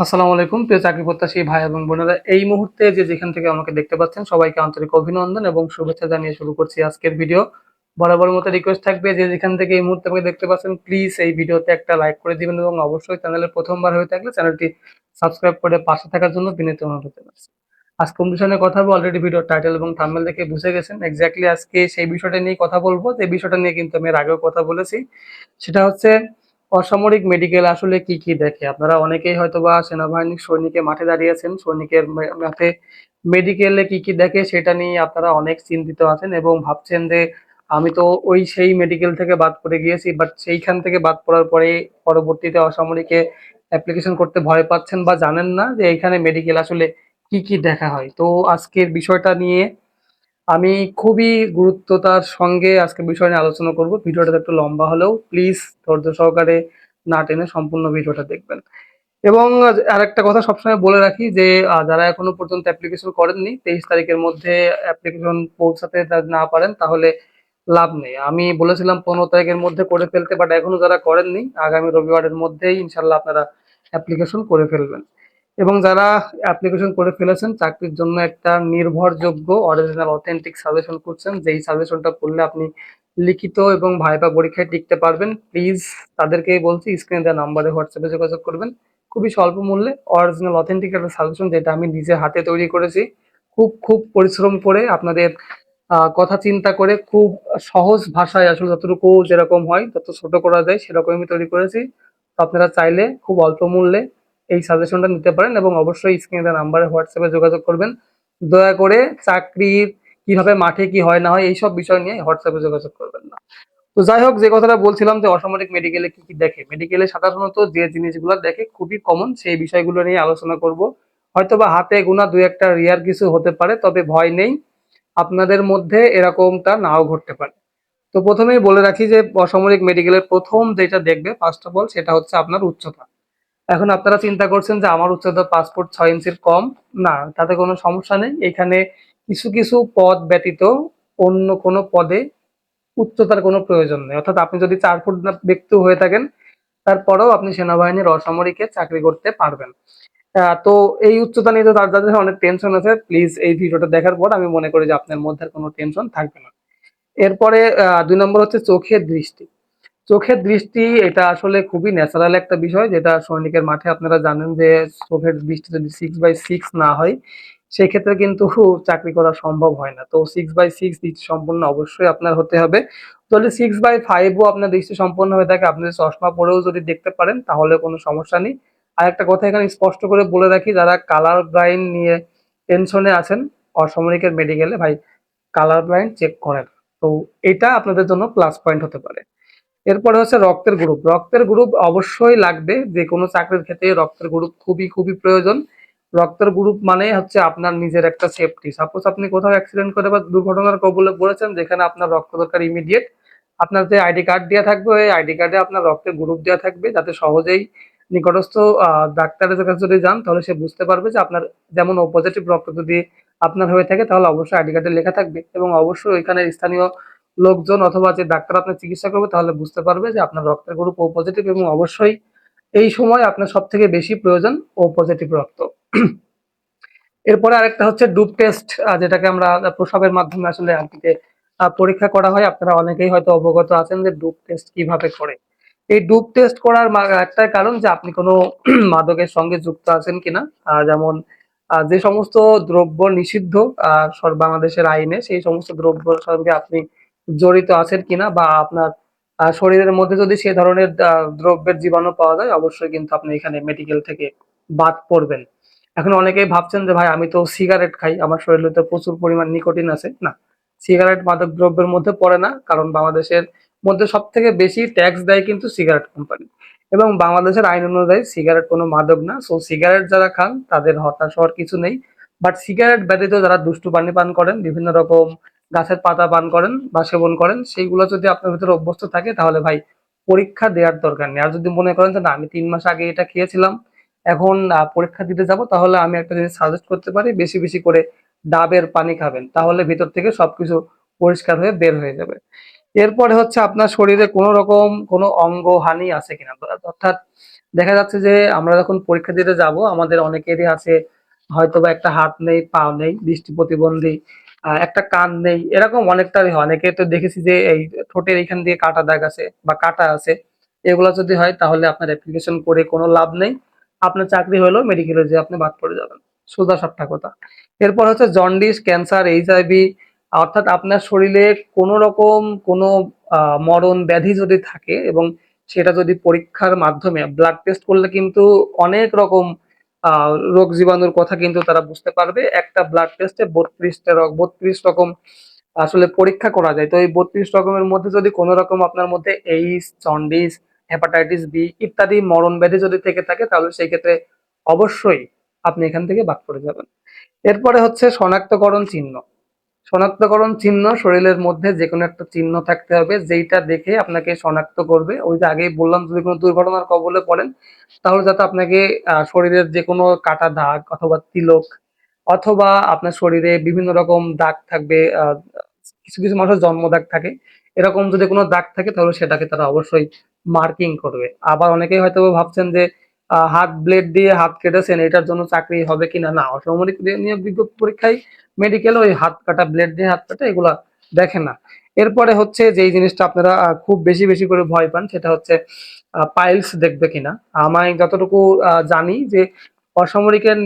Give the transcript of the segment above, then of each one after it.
আসসালামু আলাইকুম প্রিয় চাকরি প্রত্যাশী ভাই এবং বোনেরা, এই মুহূর্তে যে যেখান থেকে আমাকে দেখতে পাচ্ছেন সবাইকে আন্তরিক অভিনন্দন এবং শুভেচ্ছা জানিয়ে শুরু করছি আজকের ভিডিও। বরাবর মতো রিকোয়েস্ট থাকবে, যে যেখান থেকে এই মুহূর্তে আমাকে দেখতে পাচ্ছেন প্লিজ এই ভিডিওতে একটা লাইক করে দিবেন এবং অবশ্যই চ্যানেলে প্রথমবার হয়ে থাকলে চ্যানেলটি সাবস্ক্রাইব করে পাশে থাকার জন্য বিনীত অনুরোধ জানাচ্ছি। আজ কোন বিষয় নিয়ে কথা বলবো অলরেডি ভিডিও টাইটেল এবং থাম্বনেল দেখে বুঝে গেছেন। এক্স্যাক্টলি আজকে সেই বিষয়টা নিয়ে কথা বলবো, যে বিষয়টা নিয়ে কিন্তু আমি এর আগেও কথা বলেছি। সেটা হচ্ছে অসামরিক মেডিকেল আসলে কি কি দেখে। আপনারা অনেকেই হয়তোবা সেনাবাহিনীর সৈনিকে মাঠে দাঁড়িয়েছেন, সৈনিকের মাঠে মেডিকেলে কি কি দেখে সেটা নিয়ে আপনারা অনেক চিন্তিত আছেন এবং ভাবছেন যে আমি তো ওই সেই মেডিকেল থেকে বাদ পড়ে গিয়েছি, বাট সেইখান থেকে বাদ পড়ার পরে পরবর্তীতে অসামরিকে অ্যাপ্লিকেশন করতে ভয় পাচ্ছেন বা জানেন না যে এইখানে মেডিকেল আসলে কি কি দেখা হয়। তো আজকের বিষয়টা নিয়ে আমি খুবই গুরুত্বতার সঙ্গে আজকে বিষয় নিয়ে আলোচনা করব। ভিডিওটা একটু লম্বা হলেও প্লিজ ধৈর্য সহকারে না টেনে সম্পূর্ণ ভিডিওটা দেখবেন। এবং আরেকটা কথা সবসময় বলে রাখি যে যারা এখনো পর্যন্ত অ্যাপ্লিকেশন করেননি, 23 তারিখের মধ্যে অ্যাপ্লিকেশন পৌঁছাতে না পারেন তাহলে লাভ নেই। আমি বলেছিলাম 15 তারিখের মধ্যে করে ফেলতে, বাট এখনো যারা করেননি আগামী রবিবারের মধ্যেই ইনশাল্লাহ আপনারা অ্যাপ্লিকেশন করে ফেলবেন। এবং যারা অ্যাপ্লিকেশন করে ফেলেছেন, চাকরির জন্য একটা নির্ভরযোগ্য অরিজিনাল অথেন্টিক সাজেশন খুঁজছেন, যেই সাজেশনটা পড়লে আপনি লিখিত এবং ভাইভা পরীক্ষায় টিকতে পারবেন, প্লিজ তাদেরকেই বলছি স্ক্রিনে দেওয়া নাম্বারে হোয়াটসঅ্যাপে যোগাযোগ করবেন। খুবই স্বল্প মূল্যে অরিজিনাল অথেন্টিক একটা সাজেশন, যেটা আমি নিজে হাতে তৈরি করেছি, খুব খুব পরিশ্রম করে আপনাদের কথা চিন্তা করে, খুব সহজ ভাষায় আসলে যতটুকু যেরকম হয় তত ছোট করা যায় সেরকমই আমি তৈরি করেছি। তো আপনারা চাইলে খুব অল্প মূল্যে এই সাজেশনটা নিতে পারেন এবং অবশ্যই স্ক্রিনে দেওয়া নাম্বারে হোয়াটসঅ্যাপে যোগাযোগ করবেন। দয়া করে চাকরির কিভাবে মাঠে কি হয় না হয় এইসব বিষয় নিয়ে হোয়াটসঅ্যাপে যোগাযোগ করবেন না। তো যাই হোক, যে কথাটা বলছিলাম যে অসামরিক মেডিকেলে কি কি দেখে, মেডিকেলে সাধারণত যে জিনিসগুলো দেখে খুবই কমন, সেই বিষয়গুলো নিয়ে আলোচনা করব। হয়তোবা হাতে গোনা দুই একটা রিয়ার কিছু হতে পারে, তবে ভয় নেই, আপনাদের মধ্যে এরকমটা নাও ঘটতে পারে। তো প্রথমেই বলে রাখি যে অসামরিক মেডিকেলের প্রথম যেটা দেখবে ফার্স্ট অফ অল সেটা হচ্ছে আপনার উচ্চতা। এখন আপনারা চিন্তা করছেন যে আমার উচ্চতা 5 ফুট 6 ইঞ্চির কম। না, তাতে কোনো সমস্যা নেই। এখানে কিছু কিছু পদ ব্যতীত অন্য কোনো পদে উচ্চতার কোনো প্রয়োজন নেই। অর্থাৎ আপনি যদি 4 ফুট ব্যক্তি হয়ে থাকেন, তারপরেও আপনি সেনাবাহিনীর অসামরিকে চাকরি করতে পারবেন। তো এই উচ্চতা নিয়ে তো যাদের অনেক টেনশন আছে, প্লিজ এই ভিডিওটা দেখার পর আমি মনে করি যে আপনার মধ্যে আর কোনো টেনশন থাকবে না। এরপরে 2 নম্বর হচ্ছে চোখের দৃষ্টি। চোখের দৃষ্টি এটা আসলে খুবই ন্যাচারাল একটা বিষয়, যেটা সৈনিকের মাঠে আপনারা জানেন যে চোখের দৃষ্টি যদি 6/6 না হয় সেক্ষেত্রে কিন্তু চাকরি করা সম্ভব হয় না। তো 6/6 দৃষ্টি সম্পন্ন অবশ্যই আপনার হতে হবে। যদি 6/5ও আপনার দৃষ্টি সম্পন্ন হয়ে থাকে, আপনি যদি চশমা পরেও যদি দেখতে পারেন তাহলে কোনো সমস্যা নেই। আর একটা কথা এখানে স্পষ্ট করে বলে রাখি, যারা কালার ব্লাইন্ড নিয়ে টেনশনে আছেন অসামরিকের মেডিকেলে, ভাই কালার ব্লাইন্ড চেক করেন। তো এটা আপনাদের জন্য প্লাস পয়েন্ট হতে পারে। এরপরে হচ্ছে রক্তের গ্রুপ। রক্তের গ্রুপ অবশ্যই লাগবে, যে কোনো চাকরির ক্ষেত্রে রক্তের গ্রুপ খুবই খুবই প্রয়োজন। রক্তের গ্রুপ মানে হচ্ছে আপনার নিজের একটা সেফটি। সাপোজ আপনি কোথাও অ্যাক্সিডেন্ট করে বা দুর্ঘটনার কবলে পড়েছেন যেখানে আপনার রক্ত দরকার ইমিডিয়েট, আপনার যে আইডি কার্ড দেওয়া থাকবে ওই আইডি কার্ডে আপনার রক্তের গ্রুপ দেওয়া থাকবে, যাতে সহজেই নিকটস্থ ডাক্তারের কাছে যদি যান তাহলে সে বুঝতে পারবে যে আপনার যেমন ও পজিটিভ রক্ত যদি আপনার হয়ে থাকে তাহলে অবশ্যই আইডি কার্ডে লেখা থাকবে এবং অবশ্যই ওইখানে স্থানীয় লোকজন অথবা যে ডাক্তার আপনার চিকিৎসা করবে তাহলে বুঝতে পারবে যে আপনার রক্তের গ্রুপ ও পজিটিভ এবং অবশ্যই এই সময় আপনার সব থেকে বেশি প্রয়োজন ও পজিটিভ রক্ত। এরপরে আরেকটা হচ্ছে ডুপ টেস্ট, যেটাকে আমরা প্রসাবের মাধ্যমে আসলে আরকিকে পরীক্ষা করা হয়। আপনারা অনেকেই হয়তো অবগত আছেন যে ডুপ টেস্ট কিভাবে করে। এই ডুপ টেস্ট করার একটাই কারণ যে আপনি কোনো মাদকের সঙ্গে যুক্ত আছেন কিনা। যেমন যে সমস্ত দ্রব্য নিষিদ্ধ বাংলাদেশের আইনে, সেই সমস্ত দ্রব্যের সঙ্গে আপনি জড়িত আছেন কিনা, বা আপনার শরীরের মধ্যে যদি সে ধরনের দ্রব্যের জীবাণু পাওয়া যায় অবশ্যই কিন্তু আপনি এখানে মেডিকেল থেকে বাদ পড়বেন। এখন অনেকেই ভাবছেন যে ভাই আমি তো সিগারেট খাই, আমার শরীরে তো প্রচুর পরিমাণ নিকোটিন আছে। না, সিগারেট মাদক দ্রব্যের মধ্যে পড়ে না, কারণ বাংলাদেশের মধ্যে সব থেকে বেশি ট্যাক্স দেয় কিন্তু সিগারেট কোম্পানি, এবং বাংলাদেশের আইন অনুযায়ী সিগারেট কোনো মাদক না। সো সিগারেট যারা খান তাদের হতাশ হওয়ার কিছু নেই। বাট সিগারেট ব্যতীত যারা দুষ্টু পানি পান করেন, বিভিন্ন রকম গাছের পাতা পান করেন বা সেবন করেন, সেইগুলো যদি আপনার ভিতরে অভ্যস্ত থাকে তাহলে ভাই পরীক্ষা দেওয়ার দরকার নেই। আর যদি মনে করেন যে না আমি 3 মাস আগে এটা খেয়েছিলাম, এখন পরীক্ষা দিতে যাব, তাহলে আমি একটা জিনিস সাজেস্ট করতে পারি, বেশি বেশি করে ডাবের পানি খাবেন, তাহলে ভিতর থেকে সবকিছু পরিষ্কার হয়ে বের হয়ে যাবে। এরপরে হচ্ছে আপনার শরীরে কোনো রকম কোনো অঙ্গহানি আছে কিনা, অর্থাৎ দেখা যাচ্ছে যে আমরা যখন পরীক্ষা দিতে যাব আমাদের অনেকেরই আছে হয়তোবা একটা হাত নেই, পা নেই, দৃষ্টি প্রতিবন্ধী, একটা কান নেই, এরকম অনেকটাই হয়। অনেকে তো দেখেছি যে এই ঠোঁটের এখান দিয়ে কাটা দাগ আছে বা কাটা আছে। এগুলো যদি হয় তাহলে আপনার অ্যাপ্লিকেশন করে কোনো লাভ নেই। আপনার চাকরি হলেও মেডিকেলে যেয়ে আপনি বাদ পড়ে যাবেন। সোজা সাপটা কথা। এরপর হচ্ছে জন্ডিস, ক্যান্সার, এইচআইভি, অর্থাৎ আপনার শরীরে কোনো রকম কোনো মরণ ব্যাধি যদি থাকে এবং সেটা যদি পরীক্ষার মাধ্যমে ব্লাড টেস্ট করলে কিন্তু অনেক রকম রোগ জীবাণুর কথা কিন্তু তারা বুঝতে পারবে। একটা ব্লাড টেস্টে 32 রকম আসলে পরীক্ষা করা যায়। তো এই 32 রকমের মধ্যে যদি কোনো রকম আপনার মধ্যে এইডস, জন্ডিস, হেপাটাইটিস বি ইত্যাদি মরণ ব্যাধি যদি থেকে থাকে তাহলে সেই ক্ষেত্রে অবশ্যই আপনি এখান থেকে বাদ পড়ে যাবেন। এরপরে হচ্ছে শনাক্তকরণ চিহ্ন। শনাক্তকরণ চিহ্ন শরীরের মধ্যে যেকোনো একটা চিহ্ন থাকতে হবে যেইটা দেখে আপনাকে শনাক্ত করবে। ওই যে আগেই বললাম যদি কোনো দুর্ঘটনার কবলে পড়েন তাহলে যাতে আপনাকে শরীরের যে কোনো কাটা দাগ অথবা তিলক অথবা আপনার শরীরে বিভিন্ন রকম দাগ থাকবে, কিছু কিছু মানুষের জন্ম দাগ থাকে, এরকম যদি কোনো দাগ থাকে তাহলে সেটাকে তারা অবশ্যই মার্কিং করবে। আবার অনেকেই হয়তো ভাবছেন যে হাত ব্লেড দিয়ে হাত কেটেছেন এটার জন্য চাকরি হবে কিনা, না, অসামরিক নিয়োগ বিজ্ঞপ্তি পরীক্ষায় মেডিকেল ওই হাত কাটা ব্লেড দিয়ে হাত কাটা এগুলা দেখে না। এরপরে হচ্ছে যেই জিনিসটা আপনারা খুব বেশি বেশি করে ভয় পান সেটা হচ্ছে পাইলস দেখবে কিনা। আমি যতটুকু জানি যে অসামরিকের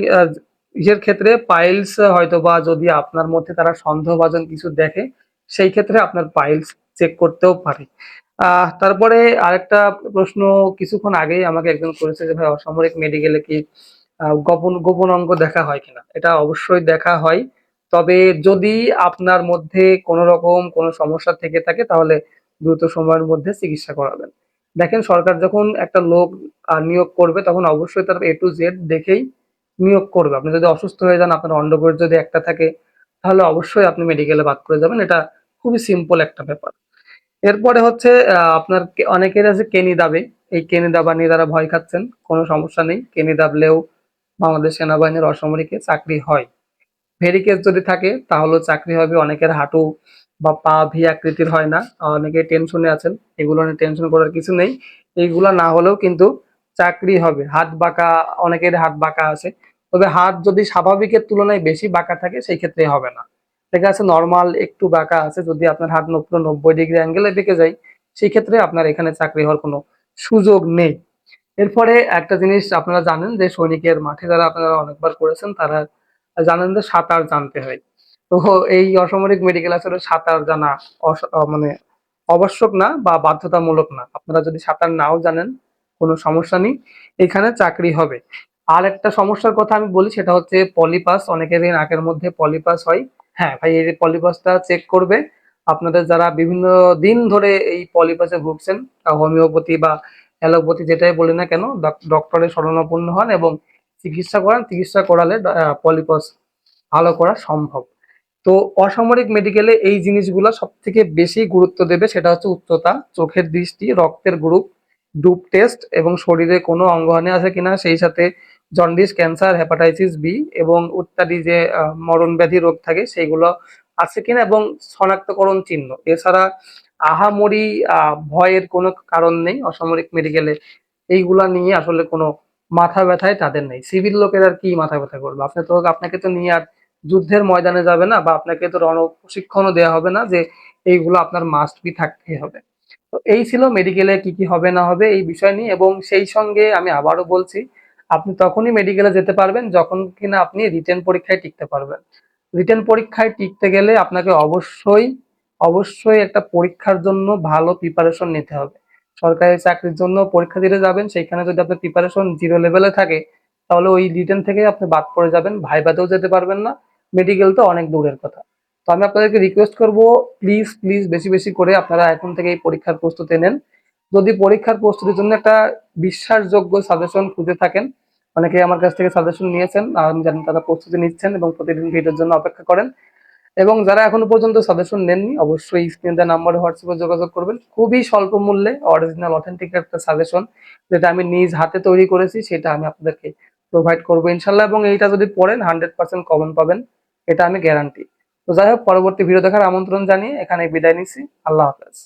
ইসের ক্ষেত্রে পাইলস হয়তো বা যদি আপনার মধ্যে তারা সন্দেহভাজন কিছু দেখে সেই ক্ষেত্রে আপনার পাইলস চেক করতেও পারে। তারপরে আরেকটা প্রশ্ন কিছুক্ষণ আগেই আমাকে একজন করেছে যে ভাই অসামরিক মেডিকেলে কি গোপন গোপন অঙ্গ দেখা হয় কিনা। এটা অবশ্যই দেখা হয়, তবে যদি আপনার মধ্যে কোনো রকম কোনো সমস্যা থেকে থাকে তাহলে দ্রুত সময়ের মধ্যে চিকিৎসা করাবেন। দেখেন সরকার যখন একটা লোক নিয়োগ করবে তখন অবশ্যই তার এ টু জেড দেখেই নিয়োগ করবে। আপনি যদি অসুস্থ হয়ে যান, আপনার অন্ডকোষ যদি একটা থাকে তাহলে অবশ্যই আপনি মেডিকেলে বাদ পড়ে যাবেন। এটা খুবই সিম্পল একটা ব্যাপার। এরপরে হচ্ছে আপনার অনেকের আছে কেনি দাবে। এই কেনি দাবা নিয়ে যারা ভয় খাচ্ছেন, কোনো সমস্যা নেই। কেনি দাবলেও বাংলাদেশ সেনাবাহিনীর অসামরিকে চাকরি হয়। ভেরিকেজ যদি থাকে তাহলেও চাকরি হবে। অনেকের হাঁটু বা পা ভি আকৃতির হয় না, অনেকে টেনশনে আছেন, এগুলো নিয়ে টেনশন করার কিছু নেই। এইগুলা না হলেও কিন্তু চাকরি হবে। হাত বাঁকা, অনেকের হাত বাঁকা আছে, তবে হাত যদি স্বাভাবিকের তুলনায় বেশি বাঁকা থাকে সেই ক্ষেত্রে হবে না। ঠিক আছে, নর্মাল একটু বাঁকা আছে, যদি আপনার হাত পুরো 90 ডিগ্রি অ্যাঙ্গেলে বেঁকে যায় সেই ক্ষেত্রে আপনার এখানে চাকরি হওয়ার কোনো সুযোগ নেই। এরপরে একটা জিনিস আপনারা জানেন যে সৈনিকের মাঠে যারা আপনারা অনেকবার করেছেন তারা জানেন যে সাঁতার জানতে হয়। তো এই অসামরিক মেডিকেল আসলে সাঁতার জানা মানে আবশ্যক না বা বাধ্যতামূলক না। আপনারা যদি সাঁতার নাও জানেন কোনো সমস্যা নেই, এখানে চাকরি হবে। আর একটা সমস্যার কথা আমি বলি সেটা হচ্ছে পলিপাস। অনেকেরই নাকের মধ্যে পলিপাস হয়। হ্যাঁ ভাই, এই পলিপাসটা চেক করবে। আপনাদের যারা বিভিন্ন দিন ধরে এই পলিপাসে ভুগছেন, হোমিওপ্যাথি বা অ্যালোপ্যাথি যেটাই বলি না কেন, ডক্টরের শরণাপন্ন হন এবং চিকিৎসা করান। চিকিৎসা করালে পলিপাস ভালো করা সম্ভব। তো অসামরিক মেডিকেলে এই জিনিসগুলো সব থেকে বেশি গুরুত্ব দেবে সেটা হচ্ছে উচ্চতা, চোখের দৃষ্টি, রক্তের গ্রুপ, ডুপ টেস্ট এবং শরীরে কোনো অঙ্গহানি আছে কিনা, সেই সাথে জন্ডিস, ক্যান্সার, হেপাটাইটিস বি এবং ইত্যাদি যে মরণ ব্যাধি রোগ থাকে সেইগুলো আছে কিনা এবং শনাক্তকরণ চিহ্ন। এছাড়া আহামরি ভয়ের কোনো কারণ নেই অসামরিক মেডিকেলে। এইগুলা নিয়ে আসলে কোনো মাথা ব্যথায় তাদের নেই। সিভিল লোকের আর কি মাথা ব্যথা করবে। আপনাকে তো নিয়ে আর যুদ্ধের ময়দানে যাবে না বা আপনাকে তো রণ প্রশিক্ষণও দেওয়া হবে না যে এইগুলো আপনার মাস্ট বি থাকতেই হবে। তো এই ছিল মেডিকেলে কি কি হবে না হবে এই বিষয় নিয়ে। এবং সেই সঙ্গে আমি আবারও বলছি, আপনি তখনই মেডিকেলে যেতে পারবেন যখন কিনা আপনি রিটেন পরীক্ষায় টিকতে পারবেন। রিটেন পরীক্ষায় টিকতে গেলে আপনাকে অবশ্যই অবশ্যই একটা পরীক্ষার জন্য ভালো প্রিপারেশন নিতে হবে। সরকারি চাকরির জন্য পরীক্ষা দিতে যাবেন, সেইখানে যদি আপনার প্রিপারেশন জিরো লেভেলে থাকে তাহলে ওই রিটেন থেকে আপনি বাদ পড়ে যাবেন, ভাইভাতেও যেতে পারবেন না, মেডিকেল তো অনেক দূরের কথা। তো আমি আপনাদেরকে রিকোয়েস্ট করব, প্লিজ প্লিজ বেশি বেশি করে আপনারা এখন থেকে এই পরীক্ষার প্রস্তুতি নেন। যদি পরীক্ষার প্রস্তুতির জন্য একটা বিশ্বাসযোগ্য সাজেশন খুঁজে থাকেন, অনেকে আমার কাছ থেকে সাজেশন নিয়েছেন আর আমি জানি তারা প্রস্তুতি নিচ্ছেন এবং প্রতিদিন ভিডিওর জন্য অপেক্ষা করেন। এবং যারা এখনো পর্যন্ত সাজেশন নেননি অবশ্যই স্ক্রিনে দেওয়া নাম্বারে হোয়াটসঅ্যাপে যোগাযোগ করবেন। খুবই স্বল্প মূল্যে অরিজিনাল অথেন্টিক একটা সাজেশন যেটা আমি নিজ হাতে তৈরি করেছি সেটা আমি আপনাদেরকে প্রোভাইড করবো ইনশাল্লাহ। এবং এইটা যদি পড়েন 100% কমন পাবেন, এটা আমি গ্যারান্টি। তো যাই হোক, পরবর্তী ভিডিও দেখার আমন্ত্রণ জানিয়ে এখানে বিদায় নিচ্ছি। আল্লাহ হাফেজ।